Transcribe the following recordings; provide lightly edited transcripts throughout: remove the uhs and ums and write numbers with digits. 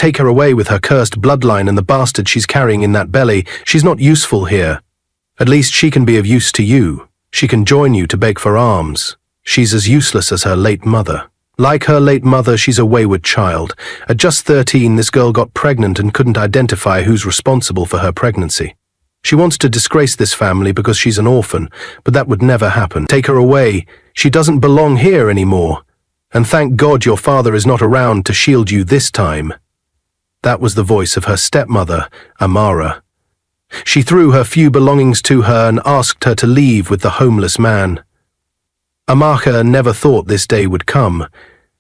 take her away with her cursed bloodline and the bastard she's carrying in that belly. She's not useful here. At least she can be of use to you. She can join you to beg for alms. She's as useless as her late mother. Like her late mother, she's a wayward child. At just 13, this girl got pregnant and couldn't identify who's responsible for her pregnancy. She wants to disgrace this family because she's an orphan, but that would never happen. Take her away. She doesn't belong here anymore. And thank God your father is not around to shield you this time. That was the voice of her stepmother, Amara. She threw her few belongings to her and asked her to leave with the homeless man. Amaka never thought this day would come.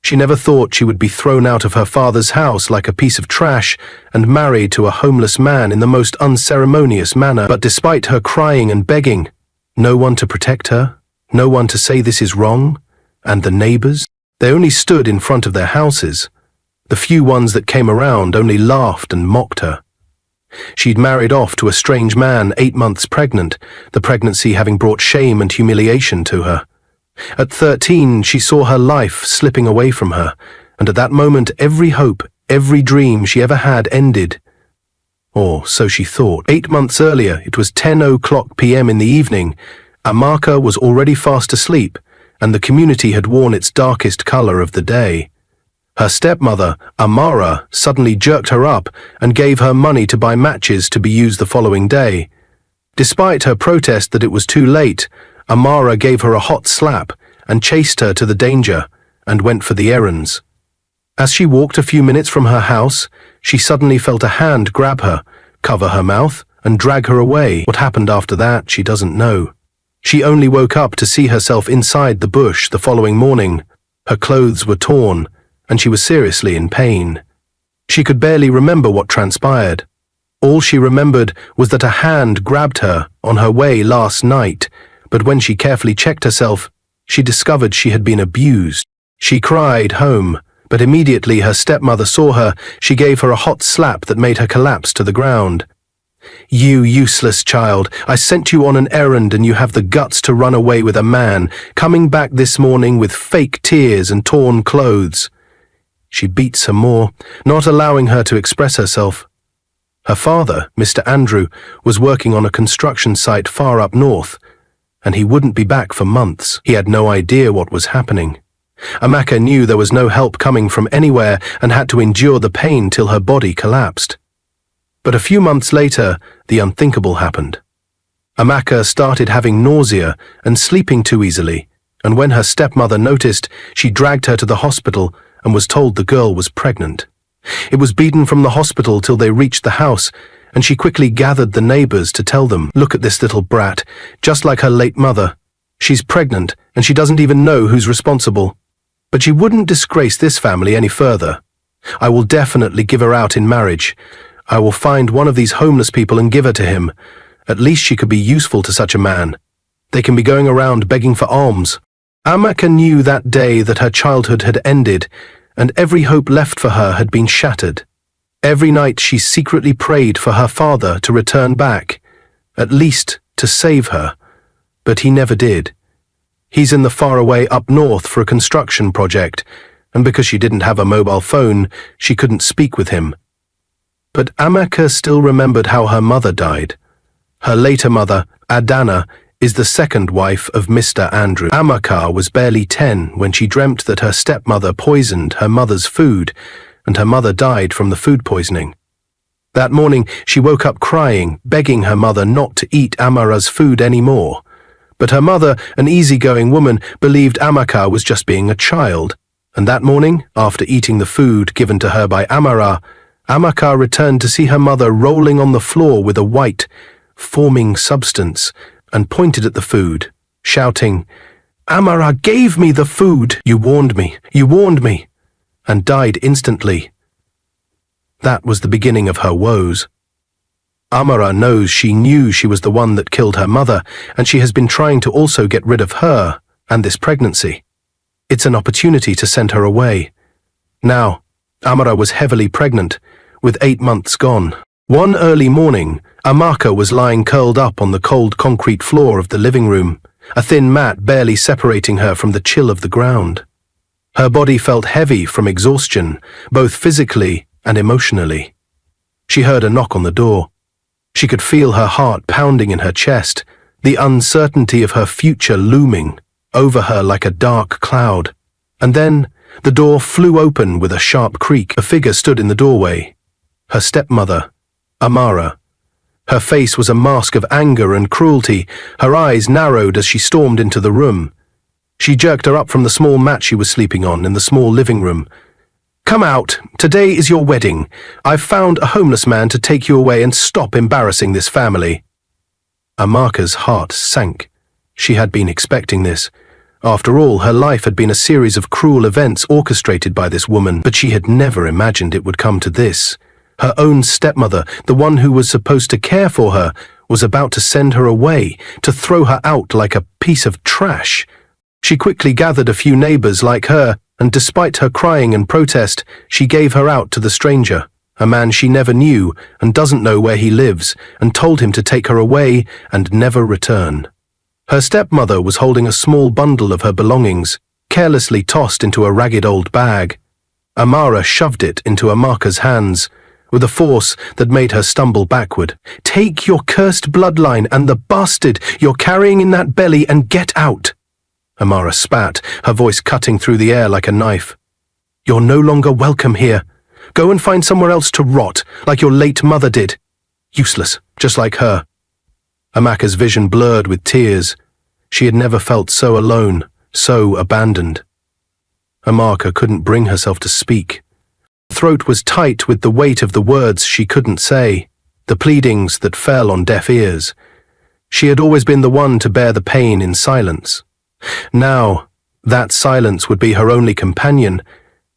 She never thought she would be thrown out of her father's house like a piece of trash and married to a homeless man in the most unceremonious manner. But despite her crying and begging, no one to protect her, no one to say this is wrong, and the neighbors, they only stood in front of their houses. The few ones that came around only laughed and mocked her. She'd married off to a strange man 8 months pregnant, the pregnancy having brought shame and humiliation to her. At 13, she saw her life slipping away from her, and at that moment every hope, every dream she ever had ended. Or so she thought. 8 months earlier, it was 10:00 p.m. in the evening. Amaka was already fast asleep, and the community had worn its darkest color of the day. Her stepmother, Amara, suddenly jerked her up and gave her money to buy matches to be used the following day. Despite her protest that it was too late, Amara gave her a hot slap and chased her to the danger and went for the errands. As she walked a few minutes from her house, she suddenly felt a hand grab her, cover her mouth, and drag her away. What happened after that, she doesn't know. She only woke up to see herself inside the bush the following morning. Her clothes were torn, and she was seriously in pain. She could barely remember what transpired. All she remembered was that a hand grabbed her on her way last night, but when she carefully checked herself, she discovered she had been abused. She cried home, but immediately her stepmother saw her. She gave her a hot slap that made her collapse to the ground. "You useless child, I sent you on an errand and you have the guts to run away with a man, coming back this morning with fake tears and torn clothes." She beat some more, not allowing her to express herself. Her father, Mr. Andrew, was working on a construction site far up north, and he wouldn't be back for months. He had no idea what was happening. Amaka knew there was no help coming from anywhere and had to endure the pain till her body collapsed. But a few months later, the unthinkable happened. Amaka started having nausea and sleeping too easily, and when her stepmother noticed, she dragged her to the hospital and was told the girl was pregnant. It was beaten from the hospital till they reached the house, and she quickly gathered the neighbors to tell them, "Look at this little brat, just like her late mother. She's pregnant, and she doesn't even know who's responsible. But she wouldn't disgrace this family any further. I will definitely give her out in marriage. I will find one of these homeless people and give her to him. At least she could be useful to such a man. They can be going around begging for alms." Amaka knew that day that her childhood had ended, and every hope left for her had been shattered. Every night she secretly prayed for her father to return back, at least to save her, but he never did. He's in the faraway up north for a construction project, and because she didn't have a mobile phone, she couldn't speak with him. But Amaka still remembered how her mother died. Her later mother, Adana, is the second wife of Mr. Andrew. Amaka was barely 10 when she dreamt that her stepmother poisoned her mother's food, and her mother died from the food poisoning. That morning, she woke up crying, begging her mother not to eat Amara's food anymore. But her mother, an easygoing woman, believed Amaka was just being a child, and that morning, after eating the food given to her by Amara, Amaka returned to see her mother rolling on the floor with a white, forming substance, and pointed at the food, shouting, "Amara gave me the food! You warned me, you warned me!" and died instantly. That was the beginning of her woes. Amara knows she knew she was the one that killed her mother, and she has been trying to also get rid of her and this pregnancy. It's an opportunity to send her away. Now, Amara was heavily pregnant, with 8 months gone. One early morning, Amaka was lying curled up on the cold concrete floor of the living room, a thin mat barely separating her from the chill of the ground. Her body felt heavy from exhaustion, both physically and emotionally. She heard a knock on the door. She could feel her heart pounding in her chest, the uncertainty of her future looming over her like a dark cloud. And then the door flew open with a sharp creak. A figure stood in the doorway. Her stepmother, Amara. Her face was a mask of anger and cruelty. Her eyes narrowed as she stormed into the room. She jerked her up from the small mat she was sleeping on in the small living room. "Come out. Today is your wedding. I've found a homeless man to take you away and stop embarrassing this family." Amaka's heart sank. She had been expecting this. After all, her life had been a series of cruel events orchestrated by this woman, but she had never imagined it would come to this. Her own stepmother, the one who was supposed to care for her, was about to send her away, to throw her out like a piece of trash. She quickly gathered a few neighbors like her, and despite her crying and protest, she gave her out to the stranger, a man she never knew and doesn't know where he lives, and told him to take her away and never return. Her stepmother was holding a small bundle of her belongings, carelessly tossed into a ragged old bag. Amara shoved it into Amaka's hands, with a force that made her stumble backward. "Take your cursed bloodline and the bastard you're carrying in that belly and get out!" Amara spat, her voice cutting through the air like a knife. "You're no longer welcome here. Go and find somewhere else to rot, like your late mother did. Useless, just like her." Amaka's vision blurred with tears. She had never felt so alone, so abandoned. Amaka couldn't bring herself to speak. Her throat was tight with the weight of the words she couldn't say, the pleadings that fell on deaf ears. She had always been the one to bear the pain in silence. Now, that silence would be her only companion,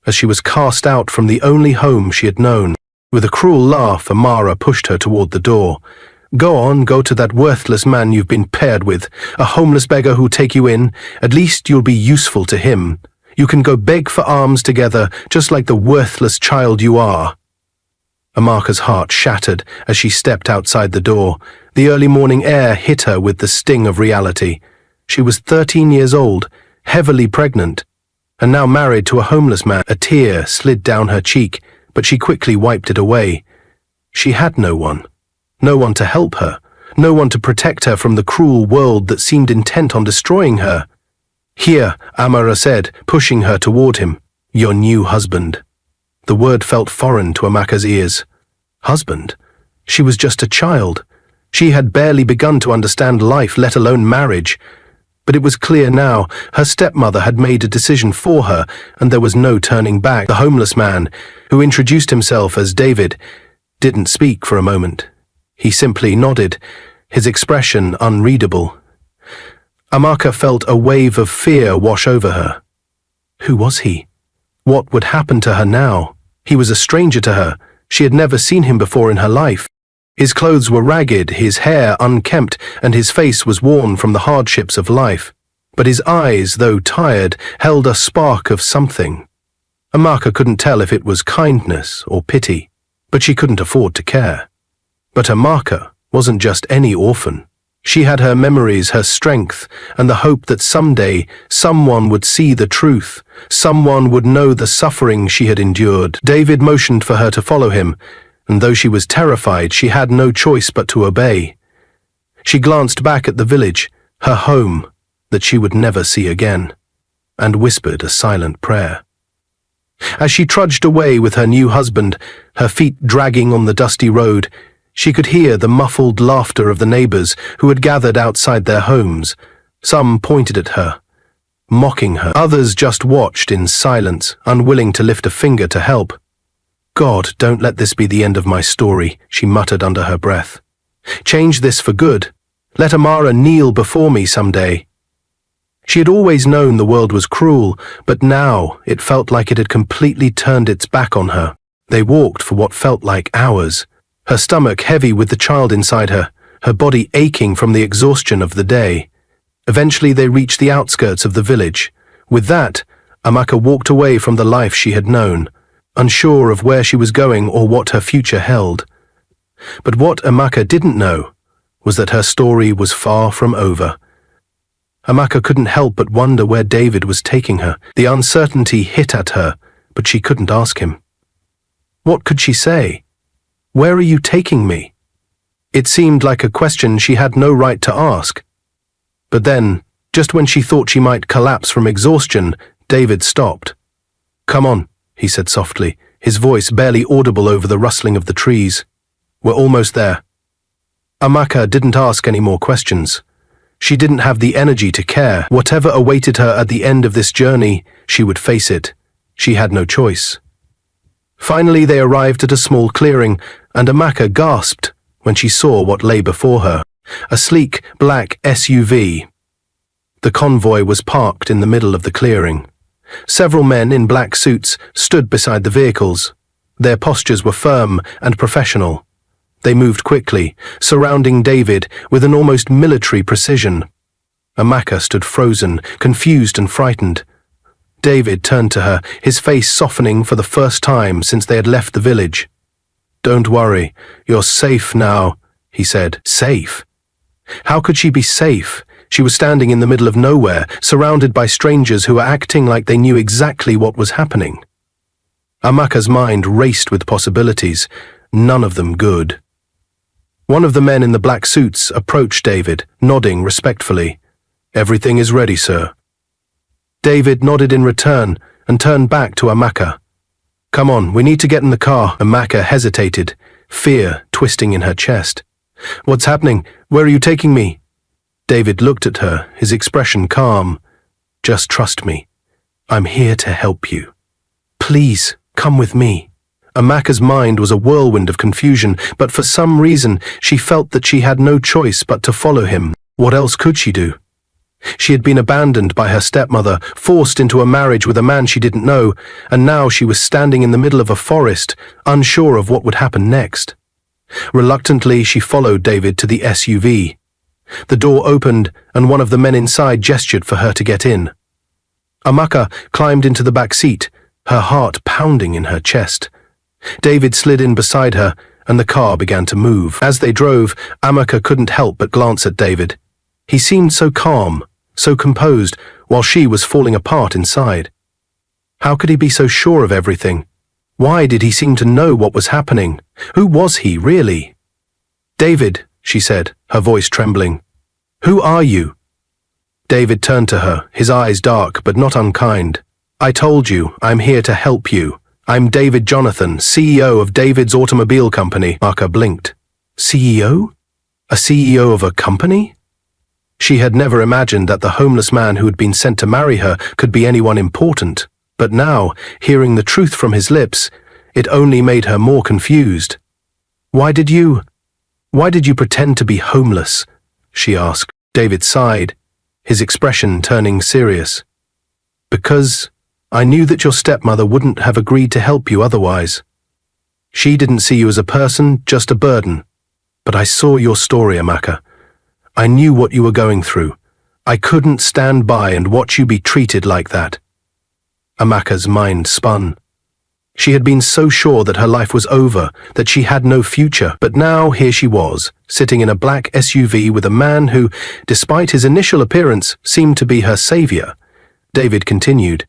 as she was cast out from the only home she had known. With a cruel laugh, Amara pushed her toward the door. Go to that worthless man you've been paired with, a homeless beggar who'll take you in. At least you'll be useful to him. You can go beg for alms together, just like the worthless child you are." Amaka's heart shattered as she stepped outside the door. The early morning air hit her with the sting of reality. She was 13 years old, heavily pregnant, and now married to a homeless man. A tear slid down her cheek, but she quickly wiped it away. She had no one. No one to help her, no one to protect her from the cruel world that seemed intent on destroying her. "Here," Amara said, pushing her toward him, "your new husband." The word felt foreign to Amaka's ears. Husband? She was just a child. She had barely begun to understand life, let alone marriage. But it was clear now, her stepmother had made a decision for her, and there was no turning back. The homeless man, who introduced himself as David, didn't speak for a moment. He simply nodded, his expression unreadable. Amaka felt a wave of fear wash over her. Who was he? What would happen to her now? He was a stranger to her. She had never seen him before in her life. His clothes were ragged, his hair unkempt, and his face was worn from the hardships of life. But his eyes, though tired, held a spark of something. Amaka couldn't tell if it was kindness or pity, but she couldn't afford to care. But Amaka wasn't just any orphan. She had her memories, her strength, and the hope that someday someone would see the truth, someone would know the suffering she had endured. David motioned for her to follow him, and though she was terrified, she had no choice but to obey. She glanced back at the village, her home, that she would never see again, and whispered a silent prayer. As she trudged away with her new husband, her feet dragging on the dusty road, she could hear the muffled laughter of the neighbors who had gathered outside their homes. Some pointed at her, mocking her. Others just watched in silence, unwilling to lift a finger to help. "God, don't let this be the end of my story," she muttered under her breath. "Change this for good. Let Amara kneel before me someday." She had always known the world was cruel, but now it felt like it had completely turned its back on her. They walked for what felt like hours, her stomach heavy with the child inside her, her body aching from the exhaustion of the day. Eventually they reached the outskirts of the village. With that, Amaka walked away from the life she had known, unsure of where she was going or what her future held. But what Amaka didn't know was that her story was far from over. Amaka couldn't help but wonder where David was taking her. The uncertainty hit at her, but she couldn't ask him. What could she say? Where are you taking me? It seemed like a question she had no right to ask. But then, just when she thought she might collapse from exhaustion, David stopped. "Come on," he said softly, his voice barely audible over the rustling of the trees. "We're almost there." Amaka didn't ask any more questions. She didn't have the energy to care. Whatever awaited her at the end of this journey, she would face it. She had no choice. Finally, they arrived at a small clearing, and Amaka gasped when she saw what lay before her. A sleek, black SUV. The convoy was parked in the middle of the clearing. Several men in black suits stood beside the vehicles. Their postures were firm and professional. They moved quickly, surrounding David with an almost military precision. Amaka stood frozen, confused and frightened. David turned to her, his face softening for the first time since they had left the village. "Don't worry, you're safe now," he said. Safe? How could she be safe? She was standing in the middle of nowhere, surrounded by strangers who were acting like they knew exactly what was happening. Amaka's mind raced with possibilities, none of them good. One of the men in the black suits approached David, nodding respectfully. "Everything is ready, sir." David nodded in return and turned back to Amaka. "Come on, we need to get in the car." Amaka hesitated, fear twisting in her chest. "What's happening? Where are you taking me?" David looked at her, his expression calm. "Just trust me. I'm here to help you. Please, come with me." Amaka's mind was a whirlwind of confusion, but for some reason she felt that she had no choice but to follow him. What else could she do? She had been abandoned by her stepmother, forced into a marriage with a man she didn't know, and now she was standing in the middle of a forest, unsure of what would happen next. Reluctantly, she followed David to the SUV. The door opened, and one of the men inside gestured for her to get in. Amaka climbed into the back seat, her heart pounding in her chest. David slid in beside her, and the car began to move. As they drove, Amaka couldn't help but glance at David. He seemed so calm, so composed, while she was falling apart inside. How could he be so sure of everything? Why did he seem to know what was happening? Who was he, really? "David," she said, her voice trembling. "Who are you?" David turned to her, his eyes dark but not unkind. "I told you, I'm here to help you. I'm David Jonathan, CEO of David's Automobile Company." Amaka blinked. CEO? A CEO of a company? She had never imagined that the homeless man who had been sent to marry her could be anyone important, but now, hearing the truth from his lips, it only made her more confused. Why did you pretend to be homeless?" she asked. David sighed, his expression turning serious. "Because I knew that your stepmother wouldn't have agreed to help you otherwise. She didn't see you as a person, just a burden. But I saw your story, Amaka. I knew what you were going through. I couldn't stand by and watch you be treated like that." Amaka's mind spun. She had been so sure that her life was over, that she had no future, but now here she was, sitting in a black SUV with a man who, despite his initial appearance, seemed to be her savior. David continued,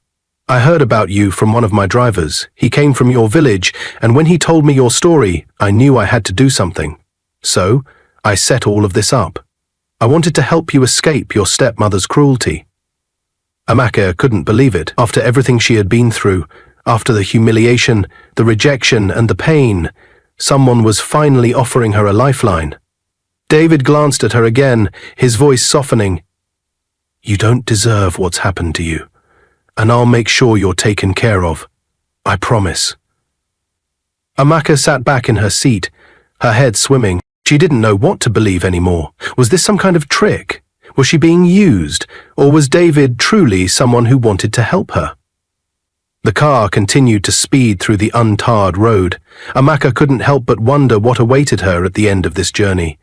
"I heard about you from one of my drivers. He came from your village, and when he told me your story, I knew I had to do something. So, I set all of this up. I wanted to help you escape your stepmother's cruelty." Amaka couldn't believe it. After everything she had been through, after the humiliation, the rejection, and the pain, someone was finally offering her a lifeline. David glanced at her again, his voice softening. "You don't deserve what's happened to you, and I'll make sure you're taken care of. I promise." Amaka sat back in her seat, her head swimming. She didn't know what to believe anymore. Was this some kind of trick? Was she being used? Or was David truly someone who wanted to help her? The car continued to speed through the untarred road. Amaka couldn't help but wonder what awaited her at the end of this journey.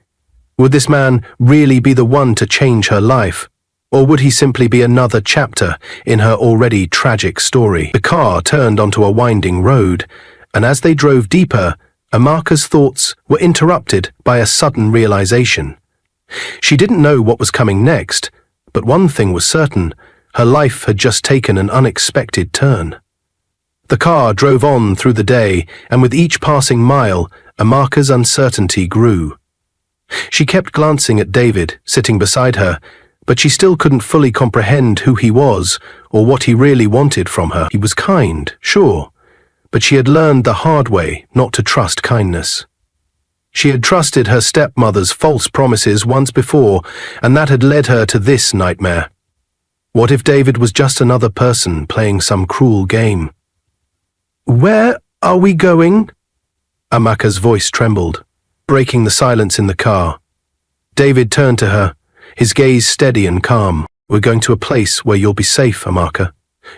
Would this man really be the one to change her life? Or would he simply be another chapter in her already tragic story? The car turned onto a winding road, and as they drove deeper, Amaka's thoughts were interrupted by a sudden realization. She didn't know what was coming next, but one thing was certain: her life had just taken an unexpected turn. The car drove on through the day, and with each passing mile, Amaka's uncertainty grew. She kept glancing at David, sitting beside her, but she still couldn't fully comprehend who he was or what he really wanted from her. He was kind, sure, but she had learned the hard way not to trust kindness. She had trusted her stepmother's false promises once before, and that had led her to this nightmare. What if David was just another person playing some cruel game? "Where are we going?" Amaka's voice trembled, breaking the silence in the car. David turned to her, his gaze steady and calm. "We're going to a place where you'll be safe, Amaka.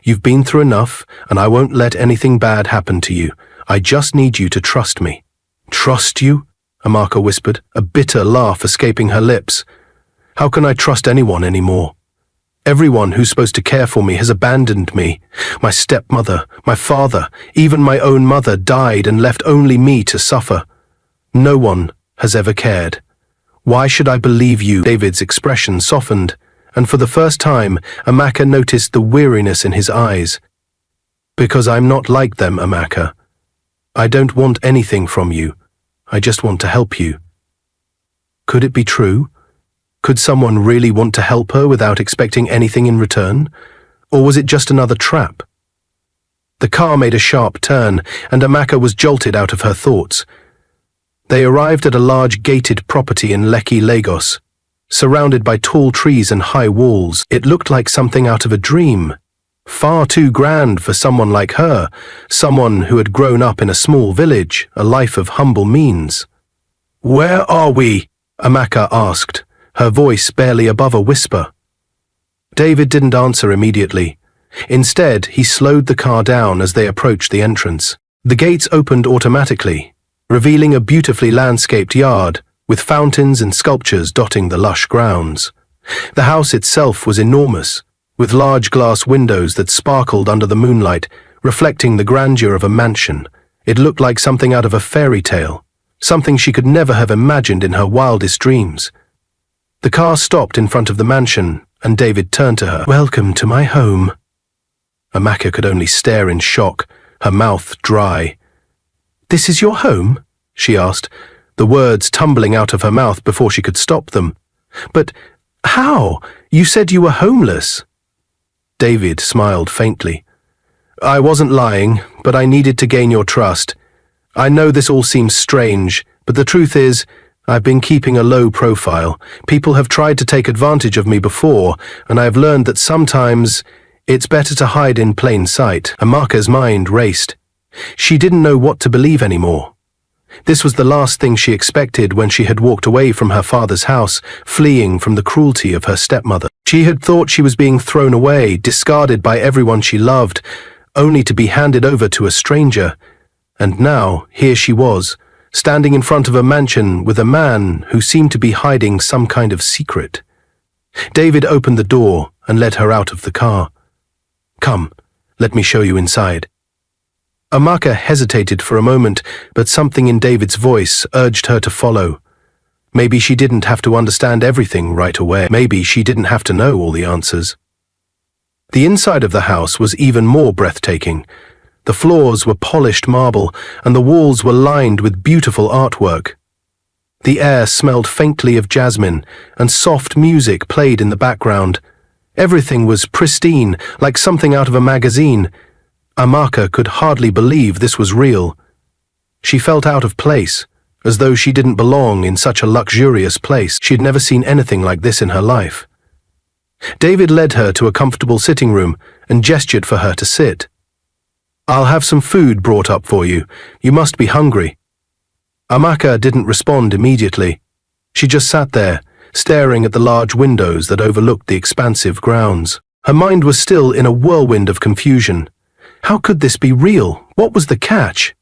You've been through enough, and I won't let anything bad happen to you. I just need you to trust me." "Trust you?" Amaka whispered, a bitter laugh escaping her lips. "How can I trust anyone anymore? Everyone who's supposed to care for me has abandoned me. My stepmother, my father, even my own mother died and left only me to suffer. No one has ever cared. Why should I believe you?" David's expression softened, and for the first time, Amaka noticed the weariness in his eyes. "Because I'm not like them, Amaka. I don't want anything from you. I just want to help you." Could it be true? Could someone really want to help her without expecting anything in return? Or was it just another trap? The car made a sharp turn, and Amaka was jolted out of her thoughts. They arrived at a large gated property in Lekki, Lagos, surrounded by tall trees and high walls. It looked like something out of a dream. Far too grand for someone like her, someone who had grown up in a small village, a life of humble means. "Where are we?" Amaka asked, her voice barely above a whisper. David didn't answer immediately. Instead, he slowed the car down as they approached the entrance. The gates opened automatically, revealing a beautifully landscaped yard, with fountains and sculptures dotting the lush grounds. The house itself was enormous, with large glass windows that sparkled under the moonlight, reflecting the grandeur of a mansion. It looked like something out of a fairy tale, something she could never have imagined in her wildest dreams. The car stopped in front of the mansion, and David turned to her. "Welcome to my home." Amaka could only stare in shock, her mouth dry. "This is your home?" she asked, the words tumbling out of her mouth before she could stop them. "But how? You said you were homeless." David smiled faintly. "I wasn't lying, but I needed to gain your trust. I know this all seems strange, but the truth is, I've been keeping a low profile. People have tried to take advantage of me before, and I have learned that sometimes it's better to hide in plain sight." Amaka's mind raced. She didn't know what to believe anymore. This was the last thing she expected when she had walked away from her father's house, fleeing from the cruelty of her stepmother. She had thought she was being thrown away, discarded by everyone she loved, only to be handed over to a stranger. And now, here she was, standing in front of a mansion with a man who seemed to be hiding some kind of secret. David opened the door and led her out of the car. "Come, let me show you inside." Amaka hesitated for a moment, but something in David's voice urged her to follow. Maybe she didn't have to understand everything right away. Maybe she didn't have to know all the answers. The inside of the house was even more breathtaking. The floors were polished marble, and the walls were lined with beautiful artwork. The air smelled faintly of jasmine, and soft music played in the background. Everything was pristine, like something out of a magazine. Amaka could hardly believe this was real. She felt out of place, as though she didn't belong in such a luxurious place. She'd never seen anything like this in her life. David led her to a comfortable sitting room and gestured for her to sit. "I'll have some food brought up for you. You must be hungry." Amaka didn't respond immediately. She just sat there, staring at the large windows that overlooked the expansive grounds. Her mind was still in a whirlwind of confusion. How could this be real? What was the catch?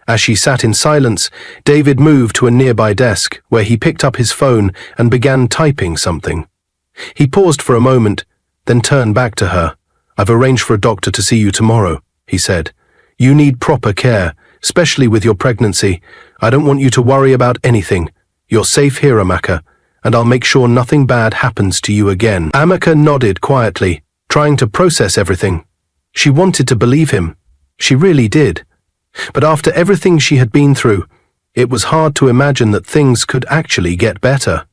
As she sat in silence, David moved to a nearby desk, where he picked up his phone and began typing something. He paused for a moment, then turned back to her. "I've arranged for a doctor to see you tomorrow," he said. "You need proper care, especially with your pregnancy. I don't want you to worry about anything. You're safe here, Amaka, and I'll make sure nothing bad happens to you again." Amaka nodded quietly, trying to process everything. She wanted to believe him. She really did. But after everything she had been through, it was hard to imagine that things could actually get better.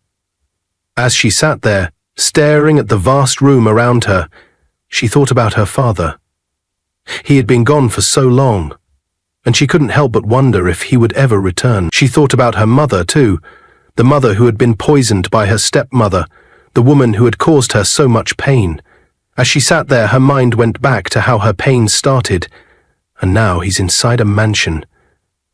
As she sat there, staring at the vast room around her, she thought about her father. He had been gone for so long, and she couldn't help but wonder if he would ever return. She thought about her mother, too, the mother who had been poisoned by her stepmother, the woman who had caused her so much pain. As she sat there, her mind went back to how her pain started, and now he's inside a mansion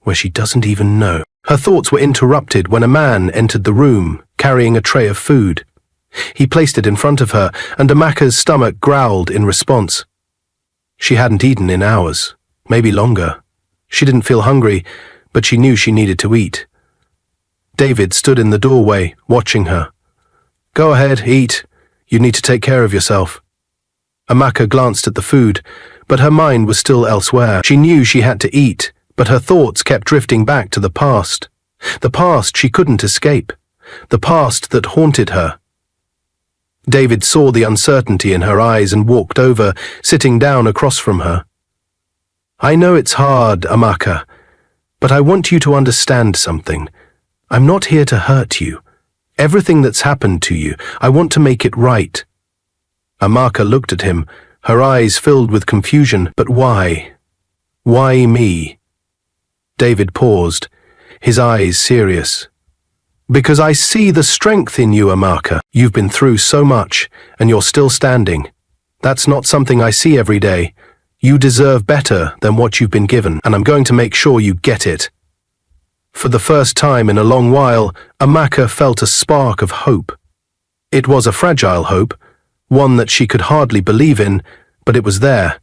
where she doesn't even know. Her thoughts were interrupted when a man entered the room, carrying a tray of food. He placed it in front of her, and Amaka's stomach growled in response. She hadn't eaten in hours, maybe longer. She didn't feel hungry, but she knew she needed to eat. David stood in the doorway, watching her. "Go ahead, eat. You need to take care of yourself." Amaka glanced at the food, but her mind was still elsewhere. She knew she had to eat, but her thoughts kept drifting back to the past. The past she couldn't escape. The past that haunted her. David saw the uncertainty in her eyes and walked over, sitting down across from her. "I know it's hard, Amaka, but I want you to understand something. I'm not here to hurt you. Everything that's happened to you, I want to make it right." Amaka looked at him, her eyes filled with confusion. "But why? Why me?" David paused, his eyes serious. "Because I see the strength in you, Amaka. You've been through so much, and you're still standing. That's not something I see every day. You deserve better than what you've been given, and I'm going to make sure you get it." For the first time in a long while, Amaka felt a spark of hope. It was a fragile hope, one that she could hardly believe in, but it was there.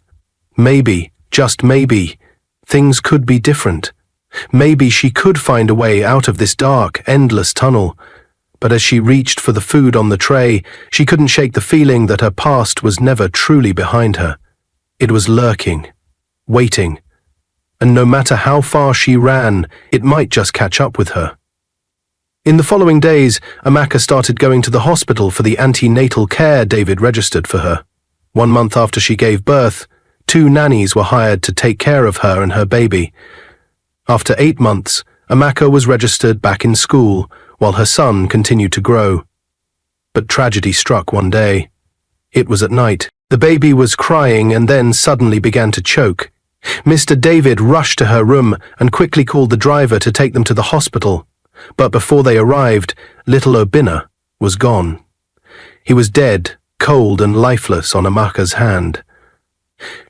Maybe, just maybe, things could be different. Maybe she could find a way out of this dark, endless tunnel. But as she reached for the food on the tray, she couldn't shake the feeling that her past was never truly behind her. It was lurking, waiting, and no matter how far she ran, it might just catch up with her. In the following days, Amaka started going to the hospital for the antenatal care David registered for her. 1 month after she gave birth, 2 nannies were hired to take care of her and her baby. After 8 months, Amaka was registered back in school, while her son continued to grow. But tragedy struck one day. It was at night. The baby was crying and then suddenly began to choke. Mr. David rushed to her room and quickly called the driver to take them to the hospital. But before they arrived, little Obinna was gone. He was dead, cold and lifeless on Amaka's hand.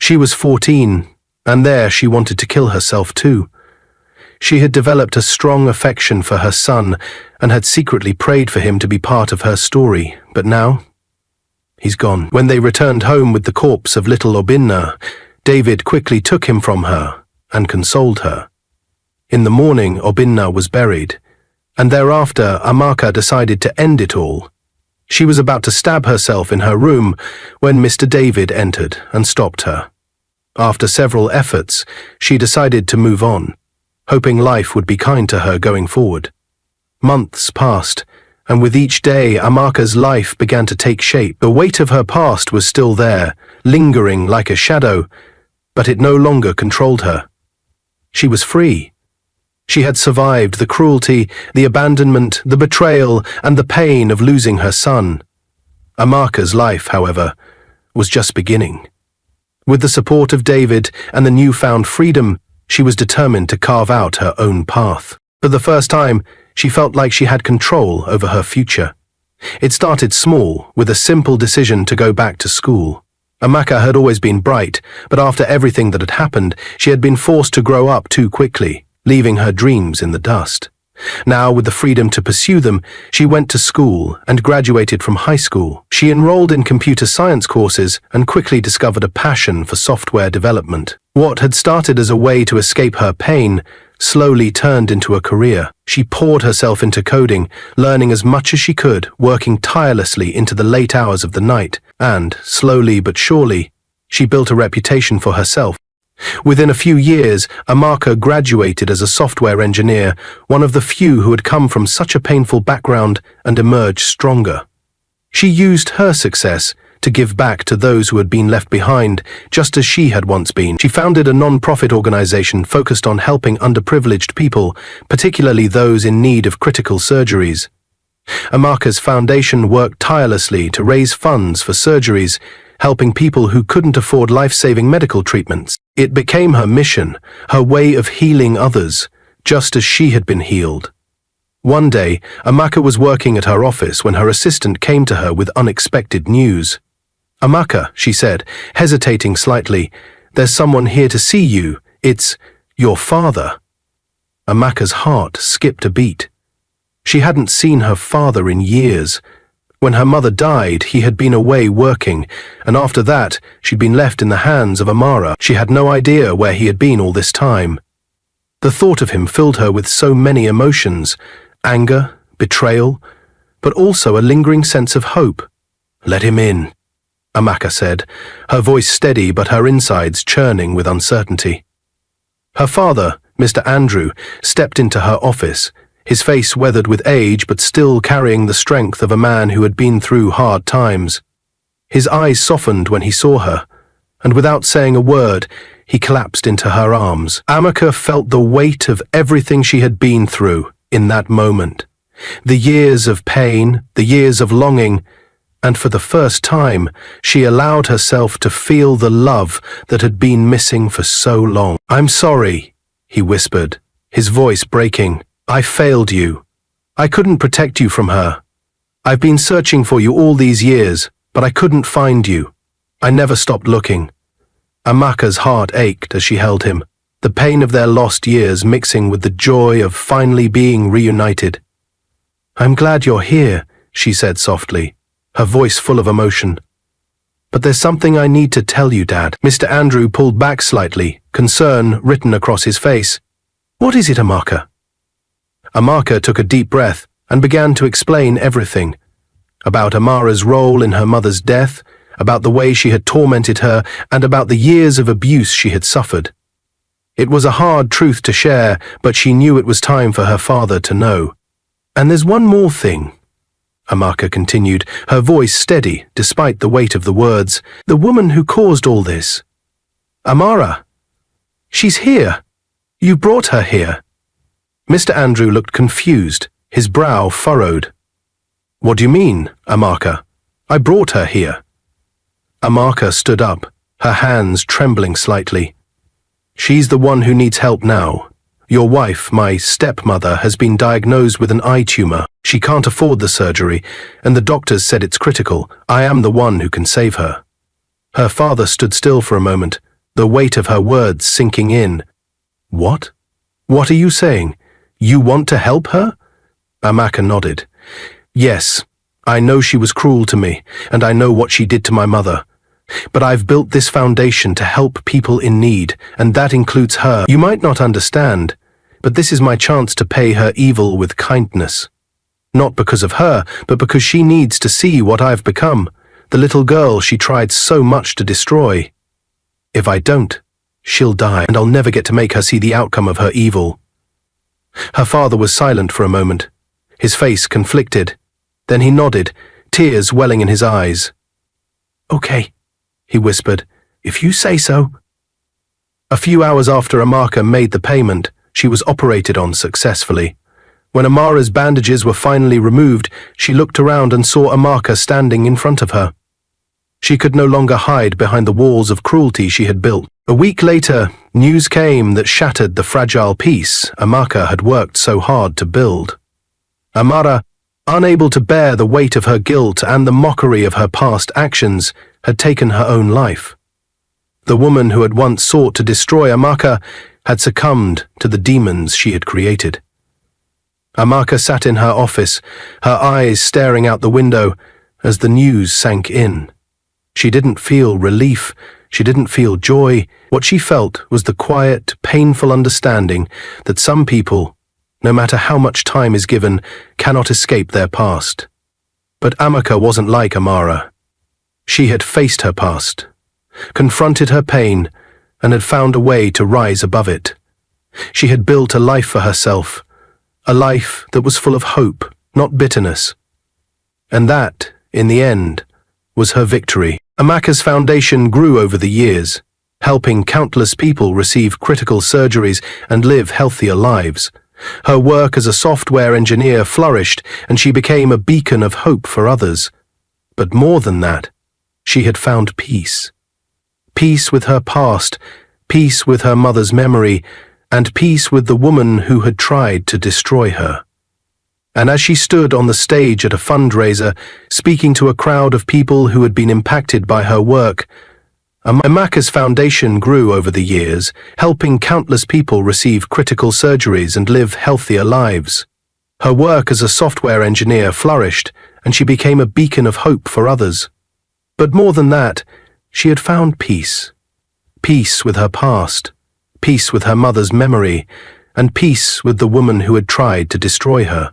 She was 14, and there she wanted to kill herself too. She had developed a strong affection for her son and had secretly prayed for him to be part of her story, but now he's gone. When they returned home with the corpse of little Obinna, David quickly took him from her and consoled her. In the morning, Obinna was buried, and thereafter Amaka decided to end it all. She was about to stab herself in her room when Mr. David entered and stopped her. After several efforts, she decided to move on, hoping life would be kind to her going forward. Months passed, and with each day Amaka's life began to take shape. The weight of her past was still there, lingering like a shadow, but it no longer controlled her. She was free. She had survived the cruelty, the abandonment, the betrayal, and the pain of losing her son. Amaka's life, however, was just beginning. With the support of David and the newfound freedom, she was determined to carve out her own path. For the first time, she felt like she had control over her future. It started small, with a simple decision to go back to school. Amaka had always been bright, but after everything that had happened, she had been forced to grow up too quickly, leaving her dreams in the dust. Now, with the freedom to pursue them, she went to school and graduated from high school. She enrolled in computer science courses and quickly discovered a passion for software development. What had started as a way to escape her pain slowly turned into a career. She poured herself into coding, learning as much as she could, working tirelessly into the late hours of the night, and, slowly but surely, she built a reputation for herself. Within a few years, Amaka graduated as a software engineer, one of the few who had come from such a painful background and emerged stronger. She used her success to give back to those who had been left behind, just as she had once been. She founded a non-profit organization focused on helping underprivileged people, particularly those in need of critical surgeries. Amaka's foundation worked tirelessly to raise funds for surgeries, helping people who couldn't afford life-saving medical treatments. It became her mission, her way of healing others, just as she had been healed. One day, Amaka was working at her office when her assistant came to her with unexpected news. "Amaka," she said, hesitating slightly, "there's someone here to see you. It's your father." Amaka's heart skipped a beat. She hadn't seen her father in years. When her mother died, he had been away working, and after that, she'd been left in the hands of Amara. She had no idea where he had been all this time. The thought of him filled her with so many emotions: anger, betrayal, but also a lingering sense of hope. "Let him in," Amaka said, her voice steady but her insides churning with uncertainty. Her father, Mr. Andrew, stepped into her office, his face weathered with age but still carrying the strength of a man who had been through hard times. His eyes softened when he saw her, and without saying a word, he collapsed into her arms. Amaka felt the weight of everything she had been through in that moment. The years of pain, the years of longing, and for the first time, she allowed herself to feel the love that had been missing for so long. "I'm sorry," he whispered, his voice breaking. "I failed you. I couldn't protect you from her. I've been searching for you all these years, but I couldn't find you. I never stopped looking." Amaka's heart ached as she held him, the pain of their lost years mixing with the joy of finally being reunited. "I'm glad you're here," she said softly, her voice full of emotion. "But there's something I need to tell you, Dad." Mr. Andrew pulled back slightly, concern written across his face. "What is it, Amaka?" Amaka took a deep breath and began to explain everything. About Amara's role in her mother's death, about the way she had tormented her, and about the years of abuse she had suffered. It was a hard truth to share, but she knew it was time for her father to know. "And there's one more thing," Amaka continued, her voice steady despite the weight of the words. "The woman who caused all this. Amara. She's here. You brought her here." Mr. Andrew looked confused, his brow furrowed. "What do you mean, Amaka? I brought her here." Amaka stood up, her hands trembling slightly. "She's the one who needs help now. Your wife, my stepmother, has been diagnosed with an eye tumor. She can't afford the surgery, and the doctors said it's critical. I am the one who can save her." Her father stood still for a moment, the weight of her words sinking in. "What? What are you saying? You want to help her?" Amaka nodded. "Yes, I know she was cruel to me, and I know what she did to my mother. But I've built this foundation to help people in need, and that includes her. You might not understand, but this is my chance to pay her evil with kindness. Not because of her, but because she needs to see what I've become, the little girl she tried so much to destroy. If I don't, she'll die, and I'll never get to make her see the outcome of her evil." Her father was silent for a moment, his face conflicted. Then he nodded, tears welling in his eyes. "Okay," he whispered, "if you say so." A few hours after Amaka made the payment, she was operated on successfully. When Amara's bandages were finally removed, she looked around and saw Amaka standing in front of her. She could no longer hide behind the walls of cruelty she had built. A week later, news came that shattered the fragile peace Amaka had worked so hard to build. Amara, unable to bear the weight of her guilt and the mockery of her past actions, had taken her own life. The woman who had once sought to destroy Amaka had succumbed to the demons she had created. Amaka sat in her office, her eyes staring out the window as the news sank in. She didn't feel relief, she didn't feel joy. What she felt was the quiet, painful understanding that some people, no matter how much time is given, cannot escape their past. But Amaka wasn't like Amara. She had faced her past, confronted her pain, and had found a way to rise above it. She had built a life for herself, a life that was full of hope, not bitterness. And that, in the end, was her victory. Amaka's foundation grew over the years, helping countless people receive critical surgeries and live healthier lives. Her work as a software engineer flourished, and she became a beacon of hope for others. But more than that, she had found peace. Peace with her past, peace with her mother's memory, and peace with the woman who had tried to destroy her. And as she stood on the stage at a fundraiser, speaking to a crowd of people who had been impacted by her work, Amaka's foundation grew over the years, helping countless people receive critical surgeries and live healthier lives. Her work as a software engineer flourished, and she became a beacon of hope for others. But more than that, she had found peace. Peace with her past, peace with her mother's memory, and peace with the woman who had tried to destroy her.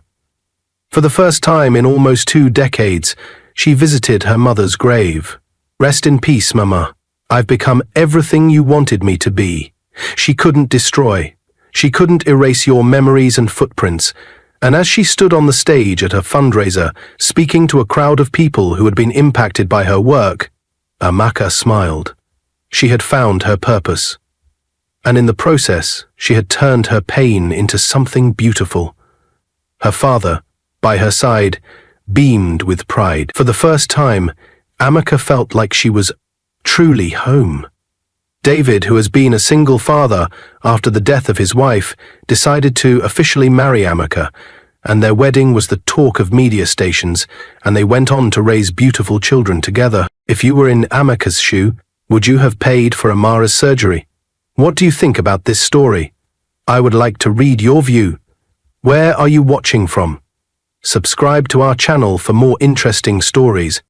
For the first time in almost 2 decades, she visited her mother's grave. "Rest in peace, Mama. I've become everything you wanted me to be." She couldn't destroy. She couldn't erase your memories and footprints. And as she stood on the stage at her fundraiser, speaking to a crowd of people who had been impacted by her work, Amaka smiled. She had found her purpose. And in the process, she had turned her pain into something beautiful. Her father, by her side, beamed with pride. For the first time, Amaka felt like she was truly home. David, who has been a single father after the death of his wife, decided to officially marry Amaka, and their wedding was the talk of media stations, and they went on to raise beautiful children together. If you were in Amaka's shoe, would you have paid for Amara's surgery? What do you think about this story? I would like to read your view. Where are you watching from? Subscribe to our channel for more interesting stories.